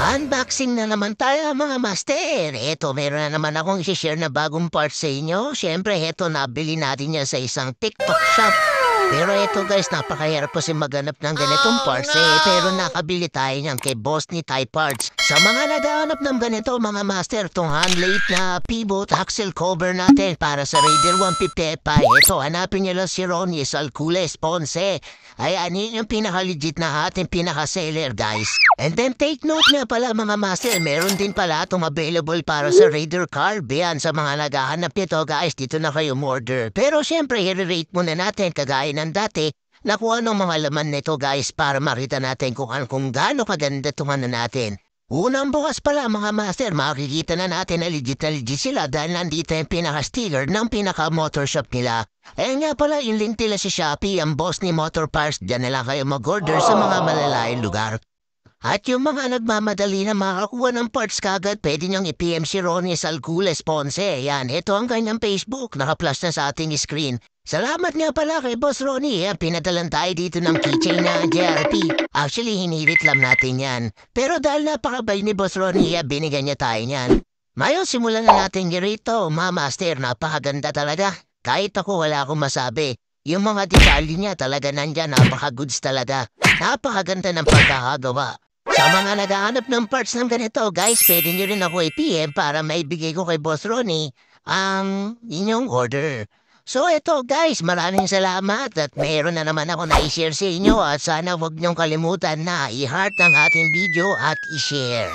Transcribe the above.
Unboxing na naman tayo mga master. Eto, meron na naman akong i-share na bagong parts sa inyo. Siyempre, eto, nabili natin yan sa isang TikTok shop. Pero eto guys, napakahirap kasi maghanap ng ganitong parts pero nakabili tayo niyan kay Boss ni Thai Parts. Sa mga naghahanap ng ganito mga master, tong handlate na pivot axle cover natin para sa Raider 150 pa. Eto, hanapin niyo lang si Ronnie Salcules Ponce. Ayan, yun yung pinaka-legit na ating pinaka-seller guys. And then take note nga pala mga master, meron din pala itong available para sa Raider Carb. Yan, sa mga naghahanap nito guys, dito na kayo order. Pero syempre, i-rate muna natin kagaya ng dati na kung anong mga laman nito guys para makita natin kung gaano kaganda itong ano natin. Unang bukas pala mga master, makikita na natin na legit sila dahil nandito yung pinaka-sticker ng pinaka-motor shop nila. Eh nga pala, yung link nila sa Shopee, ang Boss ni Motor Parts, dyan na lang kayo mag-order sa mga malalayong lugar. At yung mga nagmamadali na makakuha ng parts kagad, pwede niyong i-PM si Ronnie Salcules Ponce. Yan, ito ang kanyang Facebook, naka-plus na sa ating screen. Salamat nga pala kay Boss Ronnie, pinadalan tayo dito ng keychain na JRP. Actually, hinirit lang natin yan. Pero dahil napakabay ni Boss Ronnie, binigyan niya tayo niyan. Ngayon, simulan na natin rito, mga master, napakaganda talaga. Kahit ako wala akong masabi. Yung mga detalye niya talaga nandyan, napaka-goods talaga. Napakaganda ng pagkakagawa. Sa mga naghahanap ng parts ng ganito, guys, pwede nyo rin ako i-PM para maibigay ko kay Boss Ronnie ang inyong order. So eto guys, maraming salamat at mayroon na naman ako na i-share sa inyo at sana huwag niyong kalimutan na i-heart ang ating video at i-share.